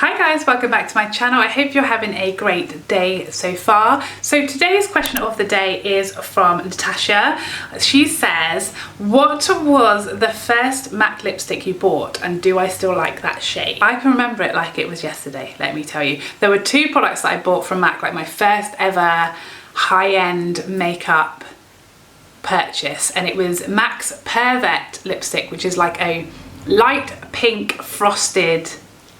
Hi guys, welcome back to my channel. I hope you're having a great day so far. So today's question of the day is from Natasha. She says, what was the first MAC lipstick you bought and do I still like that shade? I can remember it like it was yesterday, let me tell you. There were two products that I bought from MAC, like my first ever high-end makeup purchase, and it was MAC's Pervert lipstick, which is like a light pink frosted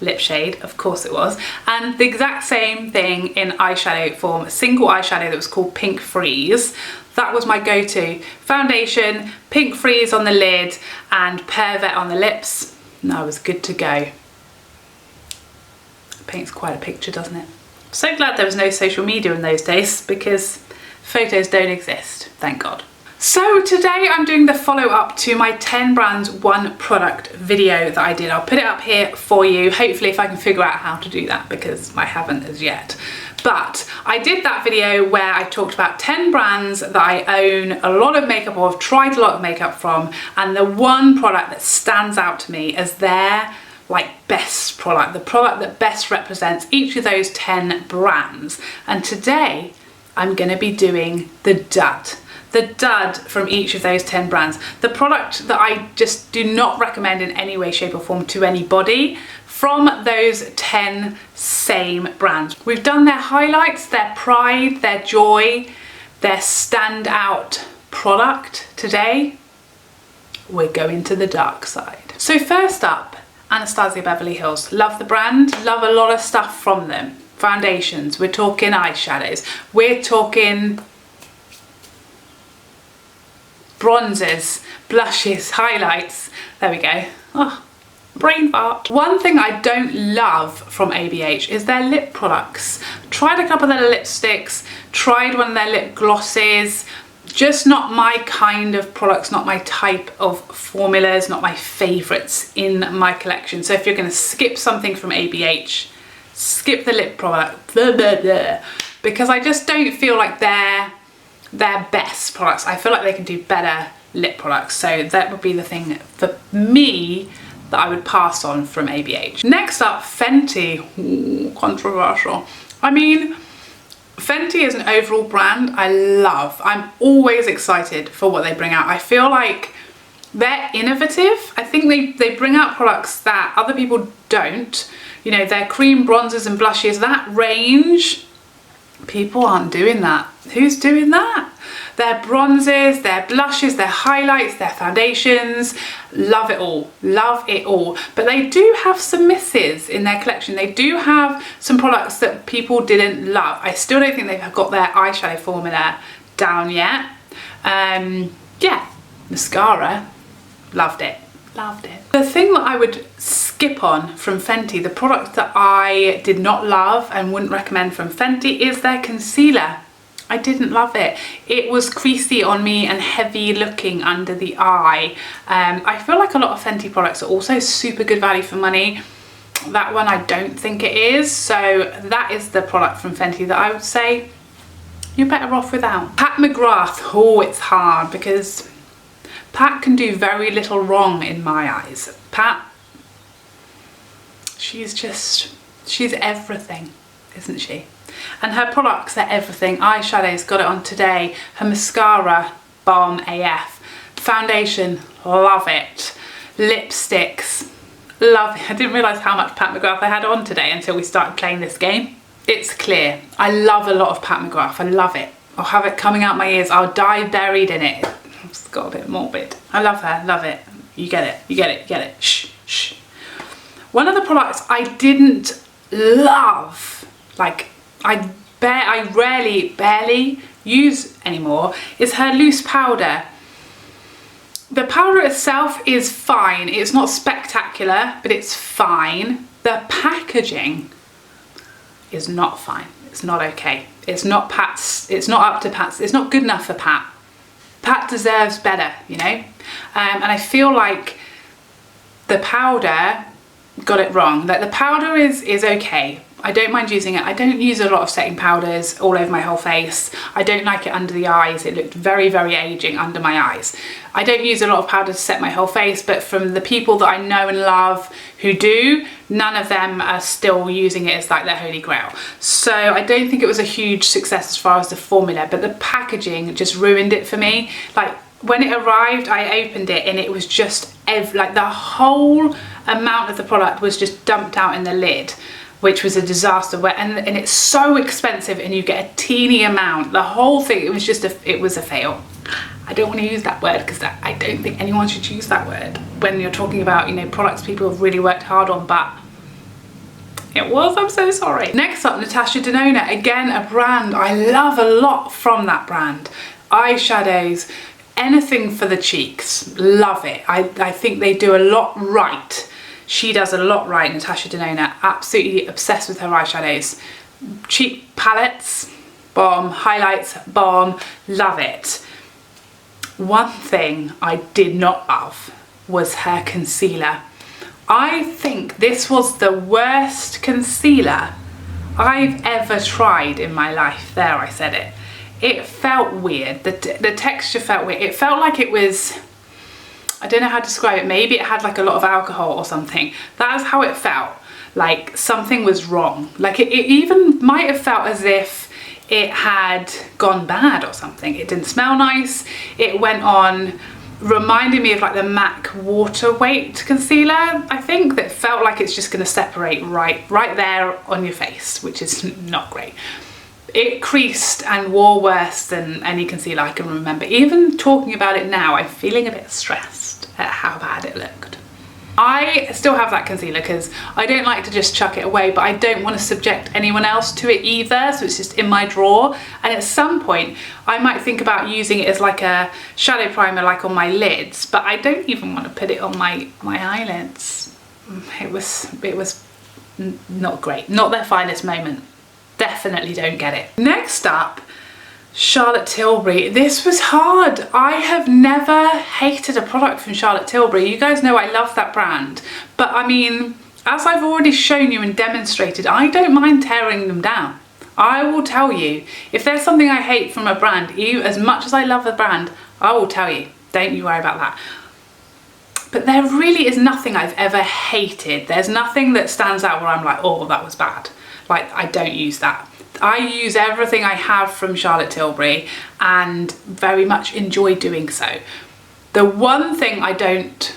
lip shade, of course it was, and the exact same thing in eyeshadow form, a single eyeshadow that was called Pink Freeze. That was my go-to. Foundation, Pink Freeze on the lid and Pervert on the lips, and I was good to go. Paints quite a picture, doesn't it? So glad there was no social media in those days because photos don't exist, thank God. So today I'm doing the follow-up to my 10 brands 1 product video that I did. I'll put it up here for you, hopefully, if I can figure out how to do that, because I haven't as yet. But I did that video where I talked about 10 brands that I own a lot of makeup or have tried a lot of makeup from, and the one product that stands out to me as their like best product, the product that best represents each of those 10 brands. And today I'm going to be doing the dud from each of those 10 brands. The product that I just do not recommend in any way, shape or form to anybody from those 10 same brands. We've done their highlights, their pride, their joy, their standout product. Today, we're going to the dark side. So first up, Anastasia Beverly Hills. Love the brand, love a lot of stuff from them. Foundations, we're talking eyeshadows, we're talking bronzes, blushes, highlights. There we go. Oh, brain fart. One thing I don't love from ABH is their lip products. Tried a couple of their lipsticks, tried one of their lip glosses. Just not my kind of products, not my type of formulas, not my favourites in my collection. So if you're going to skip something from ABH, skip the lip product, blah, blah, blah, because I just don't feel like they're their best products. I feel like they can do better lip products, so that would be the thing for me that I would pass on from ABH. Next up, Fenty. Ooh, controversial. I mean, Fenty is an overall brand I love. I'm always excited for what they bring out. I feel like they're innovative. I think they bring out products that other people don't. You know, their cream bronzers and blushes, that range, people aren't doing that. Who's doing that? Their bronzes, their blushes, their highlights, their foundations, love it all, love it all. But they do have some misses in their collection. They do have some products that people didn't love. I still don't think they've got their eyeshadow formula down yet. Yeah, Mascara, loved it. Loved it. The thing that I would skip on from Fenty, the product that I did not love and wouldn't recommend from Fenty, is their concealer. I didn't love it. It was creasy on me and heavy looking under the eye. I feel like a lot of Fenty products are also super good value for money. That one I don't think it is. So that is the product from Fenty that I would say you're better off without. Pat McGrath. Oh, it's hard because Pat can do very little wrong in my eyes. Pat, she's everything, isn't she? And her products are everything. Eyeshadows, got it on today. Her mascara, bomb AF. Foundation, love it. Lipsticks, love it. I didn't realise how much Pat McGrath I had on today until we started playing this game. It's clear. I love a lot of Pat McGrath. I love it. I'll have it coming out my ears. I'll die buried in it. It's got a bit morbid. I love her, love it. You get it, you get it, you get it. Shh, shh. One of the products I didn't love, like I barely use anymore, is her loose powder. The powder itself is fine. It's not spectacular, but it's fine. The packaging is not fine. It's not okay. It's not Pat's, it's not up to Pat's, it's not good enough for Pat. Pat deserves better, you know? And I feel like the powder got it wrong. Like the powder is okay. I don't mind using it. I don't use a lot of setting powders all over my whole face. I don't like it under the eyes. It looked very, very aging under my eyes. I don't use a lot of powder to set my whole face, but from the people that I know and love who do, none of them are still using it as like their holy grail. So I don't think it was a huge success as far as the formula, but the packaging just ruined it for me. Like when it arrived, I opened it and it was just like the whole amount of the product was just dumped out in the lid, which was a disaster. And it's so expensive and you get a teeny amount. The whole thing, it was just it was a fail. I don't want to use that word because I don't think anyone should use that word when you're talking about, you know, products people have really worked hard on, but it was, I'm so sorry. Next up, Natasha Denona, again, a brand I love a lot from that brand. Eyeshadows, anything for the cheeks, love it. I think they do a lot right. She does a lot right, Natasha Denona. Absolutely obsessed with her eyeshadows. Cheek palettes, bomb. Highlights, bomb. Love it. One thing I did not love was her concealer. I think this was the worst concealer I've ever tried in my life. There, I said it. It felt weird. The texture felt weird. It felt like it was, I don't know how to describe it. Maybe it had like a lot of alcohol or something. That is how it felt. Like something was wrong. Like it even might have felt as if it had gone bad or something. It didn't smell nice. It went on, reminded me of like the MAC Water Weight concealer, I think, that felt like it's just gonna separate right there on your face, which is not great. It creased and wore worse than any concealer I can remember. Even talking about it now, I'm feeling a bit stressed at how bad it looked. I still have that concealer because I don't like to just chuck it away, but I don't want to subject anyone else to it either, so it's just in my drawer. And at some point I might think about using it as like a shadow primer, like on my lids, but I don't even want to put it on my eyelids. It was not great, not their finest moment. Definitely don't get it. Next up, Charlotte Tilbury. This was hard. I have never hated a product from Charlotte Tilbury. You guys know I love that brand, but I mean, as I've already shown you and demonstrated, I don't mind tearing them down. I will tell you, if there's something I hate from a brand, as much as I love the brand, I will tell you. Don't you worry about that. But there really is nothing I've ever hated. There's nothing that stands out where I'm like, oh, that was bad. Like, I don't use that. I use everything I have from Charlotte Tilbury and very much enjoy doing so. The one thing I don't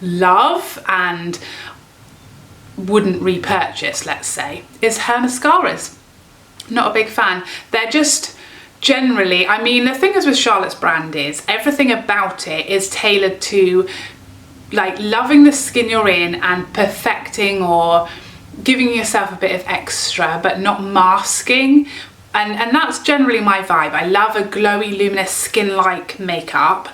love and wouldn't repurchase, let's say, is her mascaras. Not a big fan. They're just generally, I mean, the thing is with Charlotte's brand is everything about it is tailored to like loving the skin you're in and perfecting or giving yourself a bit of extra but not masking, and that's generally my vibe. I love a glowy, luminous, skin-like makeup,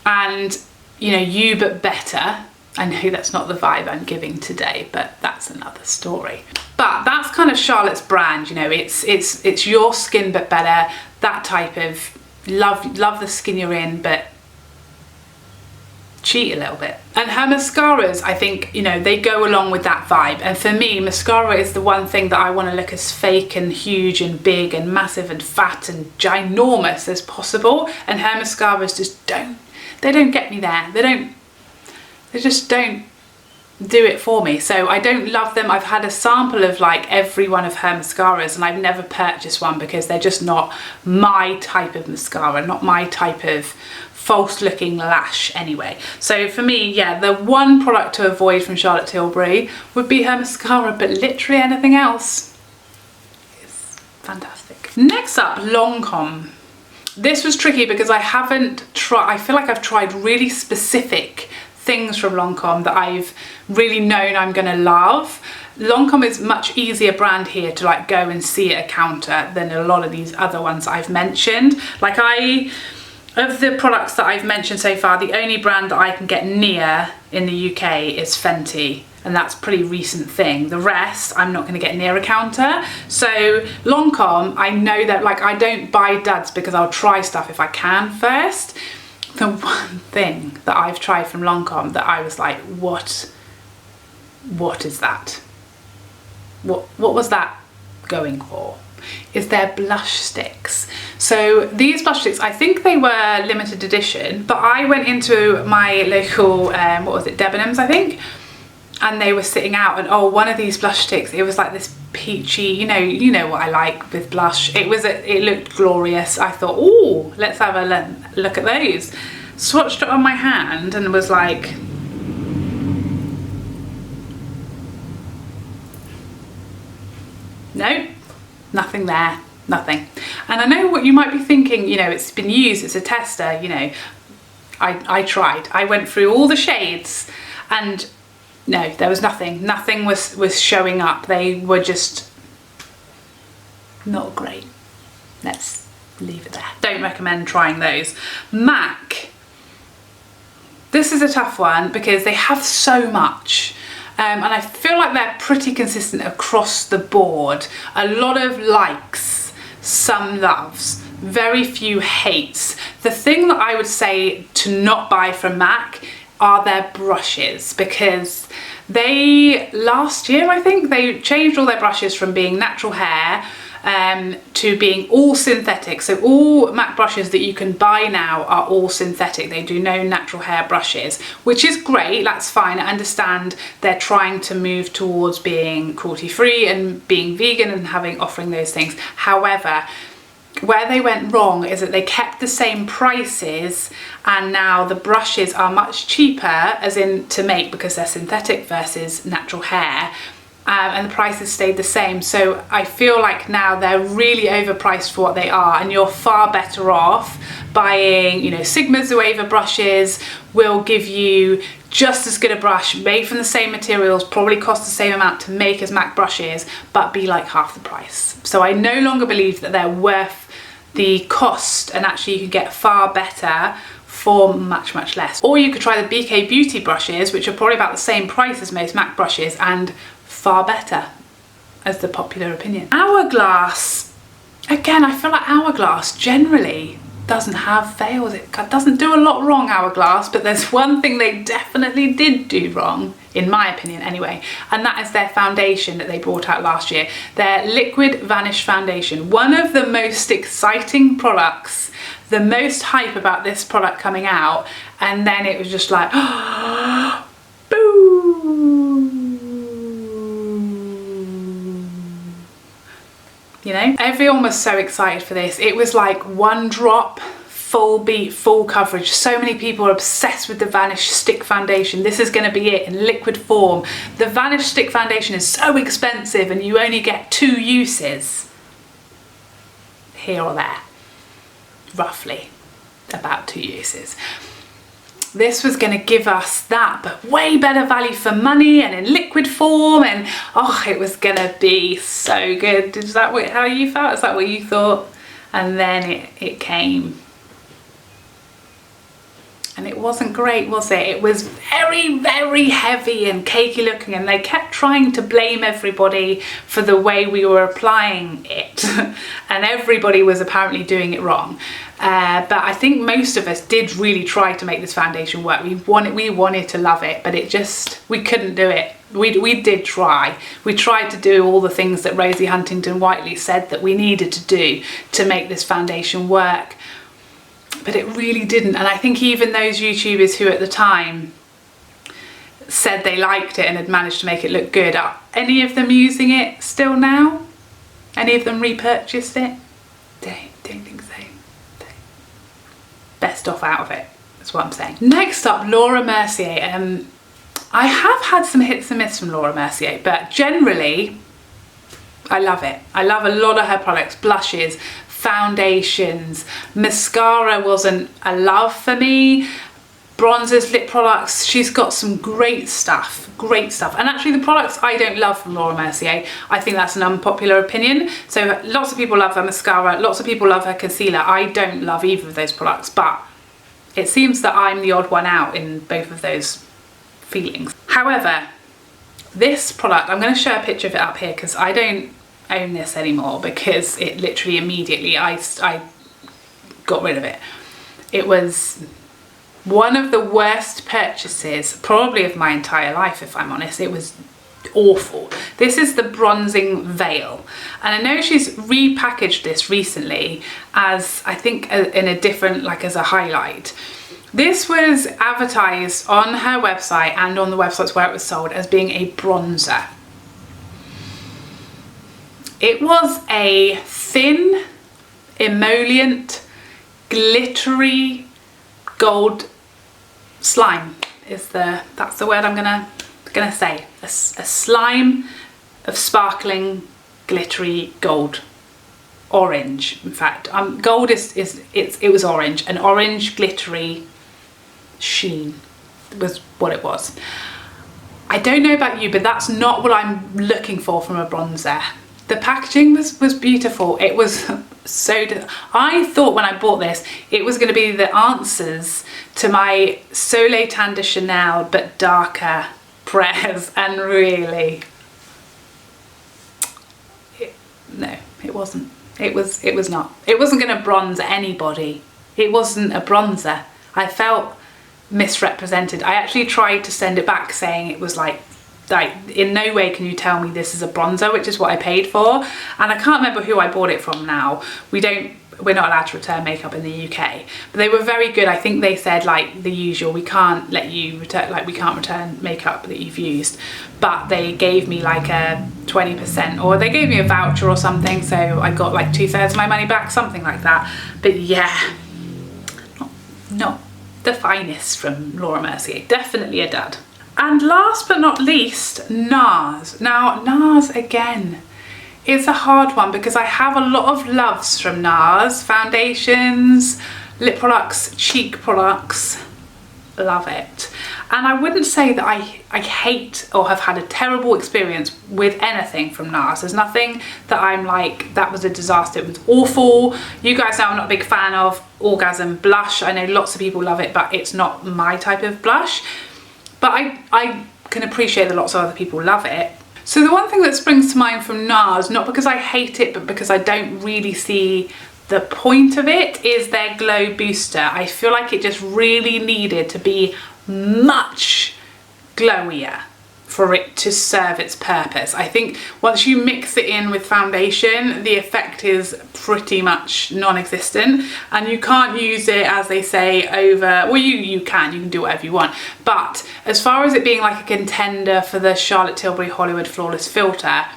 and you know, you but better. I know that's not the vibe I'm giving today, but that's another story. But that's kind of Charlotte's brand, you know, it's your skin but better, that type of love the skin you're in but cheat a little bit. And her mascaras, I think, you know, they go along with that vibe. And for me, mascara is the one thing that I want to look as fake and huge and big and massive and fat and ginormous as possible. And her mascaras just don't get me there. They just don't do it for me. So I don't love them. I've had a sample of like every one of her mascaras and I've never purchased one because they're just not my type of mascara, not my type of false looking lash anyway. So for me, yeah, the one product to avoid from Charlotte Tilbury would be her mascara, but literally anything else is fantastic. Next up, Lancôme. This was tricky because I feel like I've tried really specific things from Lancôme that I've really known I'm gonna love. Lancôme is much easier brand here to like go and see at a counter than a lot of these other ones I've mentioned. Like of the products that I've mentioned so far, the only brand that I can get near in the UK is Fenty, and that's a pretty recent thing. The rest, I'm not gonna get near a counter. So Lancôme, I know that like I don't buy duds because I'll try stuff if I can first. The one thing that I've tried from Lancôme that I was like, what is that? What was that going for? Is their blush sticks. So these blush sticks, I think they were limited edition, but I went into my local, what was it, Debenhams I think, and they were sitting out, and oh, one of these blush sticks, it was like this peachy, you know what I like with blush. It looked glorious. I thought, oh, let's have a look at those. Swatched it on my hand and was like, no, nothing there, nothing. And I know what you might be thinking, you know, it's been used, it's a tester, you know. I tried. I went through all the shades and no, there was nothing. Nothing was showing up. They were just not great. Let's leave it there. Don't recommend trying those. MAC. This is a tough one because they have so much. And I feel like they're pretty consistent across the board. A lot of likes, some loves, very few hates. The thing that I would say to not buy from MAC are their brushes, because they, last year I think, they changed all their brushes from being natural hair to being all synthetic. So all MAC brushes that you can buy now are all synthetic. They do no natural hair brushes, which is great, that's fine. I understand they're trying to move towards being cruelty free and being vegan and offering those things. However, where they went wrong is that they kept the same prices, and now the brushes are much cheaper, as in to make, because they're synthetic versus natural hair, and the prices stayed the same. So I feel like now they're really overpriced for what they are, and you're far better off buying, you know, Sigma Zoeva brushes will give you just as good a brush, made from the same materials, probably cost the same amount to make as MAC brushes, but be like half the price. So I no longer believe that they're worth the cost, and actually you could get far better for much, much less. Or you could try the KVD Beauty brushes, which are probably about the same price as most MAC brushes and far better, as the popular opinion. Hourglass, again, I feel like Hourglass generally doesn't have fails. It doesn't do a lot wrong, Hourglass, but there's one thing they definitely did do wrong, in my opinion anyway, and that is their foundation that they brought out last year. Their Liquid Vanish Foundation, one of the most exciting products, the most hype about this product coming out, and then it was just like, boom. You know, everyone was so excited for this. It was like one drop, full beat, full coverage. So many people are obsessed with the Vanish Stick Foundation. This is going to be it in liquid form. The Vanish Stick Foundation is so expensive and you only get 2 uses. Here or there. Roughly about 2 uses. This was going to give us that, but way better value for money and in liquid form, and oh, it was going to be so good. Is that how you felt? Is that what you thought? And then it came. And it wasn't great, was it? It was very, very heavy and cakey looking, and they kept trying to blame everybody for the way we were applying it. And everybody was apparently doing it wrong. But I think most of us did really try to make this foundation work. We wanted to love it, but we couldn't do it. We did try. We tried to do all the things that Rosie Huntington-Whiteley said that we needed to do to make this foundation work. But it really didn't. And I think even those YouTubers who at the time said they liked it and had managed to make it look good, are any of them using it still now? Any of them repurchased it? Don't think so. Best off out of it, that's what I'm saying. Next up, Laura Mercier. I have had some hits and misses from Laura Mercier, but generally I love it. I love a lot of her products, blushes, foundations. Mascara wasn't a love for me. Bronzers, lip products, she's got some great stuff, and actually the products I don't love from Laura Mercier, I think that's an unpopular opinion. So lots of people love her mascara, lots of people love her concealer. I don't love either of those products, but it seems that I'm the odd one out in both of those feelings. However, this product, I'm going to show a picture of it up here because I don't own this anymore, because it literally immediately I got rid of it. It was one of the worst purchases probably of my entire life, if I'm honest. It was awful. This is the Bronzing Veil, and I know she's repackaged this recently as, I think, in a different, like as a highlight. This was advertised on her website and on the websites where it was sold as being a bronzer. It was a thin, emollient, glittery gold slime. That's the word I'm gonna say. A slime of sparkling, glittery gold. Orange, in fact. Gold it was orange. An orange glittery sheen was what it was. I don't know about you, but that's not what I'm looking for from a bronzer. The packaging was beautiful. It was I thought when I bought this, it was going to be the answers to my Soleil Tan de Chanel but darker prayers, and really, no, it wasn't. It was not. It wasn't going to bronze anybody. It wasn't a bronzer. I felt misrepresented. I actually tried to send it back saying it was like in no way can you tell me this is a bronzer, which is what I paid for. And I can't remember who I bought it from now. We're not allowed to return makeup in the UK, but they were very good. I think they said like the usual, we can't let you return, like we can't return makeup that you've used, but they gave me like a 20%, or they gave me a voucher or something, so I got like 2/3 of my money back, something like that. But yeah, not the finest from Laura Mercier, definitely a dud. And last but not least, Nars. Now Nars again, it's a hard one because I have a lot of loves from Nars. Foundations, lip products, cheek products, love it. And I wouldn't say that I hate or have had a terrible experience with anything from Nars. There's nothing that I'm like, that was a disaster, it was awful. You guys know I'm not a big fan of Orgasm blush. I know lots of people love it, but it's not my type of blush. But I can appreciate that lots of other people love it. So the one thing that springs to mind from Nars, not because I hate it, but because I don't really see the point of it, is their Glow Booster. I feel like it just really needed to be much glowier for it to serve its purpose. I think once you mix it in with foundation, the effect is pretty much non-existent, and you can't use it, as they say, over, well, you can do whatever you want, but as far as it being like a contender for the Charlotte Tilbury Hollywood Flawless Filter,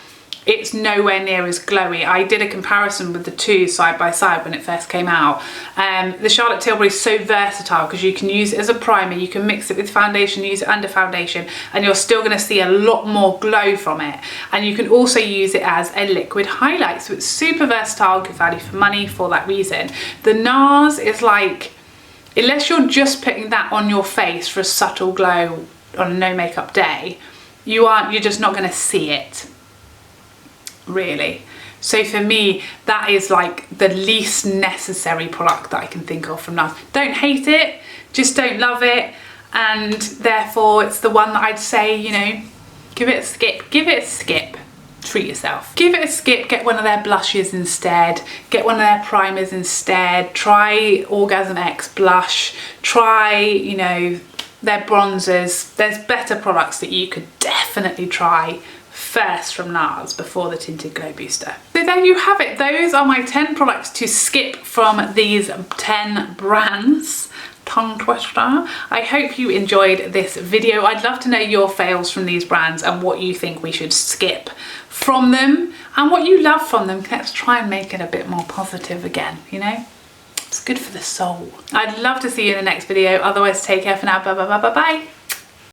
it's nowhere near as glowy. I did a comparison with the two side by side when it first came out. The Charlotte Tilbury is so versatile because you can use it as a primer, you can mix it with foundation, use it under foundation, and you're still going to see a lot more glow from it. And you can also use it as a liquid highlight, so it's super versatile, good value for money for that reason. The Nars is like, unless you're just putting that on your face for a subtle glow on a no makeup day, you're just not going to see it, really. So for me, that is like the least necessary product that I can think of from Nars. Don't hate it, just don't love it, and therefore it's the one that I'd say, you know, give it a skip. Give it a skip. Treat yourself. Give it a skip, get one of their blushes instead, get one of their primers instead, try Orgasm X blush, try, you know, their bronzers. There's better products that you could definitely try first from Nars before the Tinted Glow Booster. So there you have it. Those are my 10 products to skip from these 10 brands. Tongue twister. I hope you enjoyed this video. I'd love to know your fails from these brands and what you think we should skip from them and what you love from them. Let's try and make it a bit more positive again, you know? It's good for the soul. I'd love to see you in the next video. Otherwise, take care for now. Bye bye bye bye bye.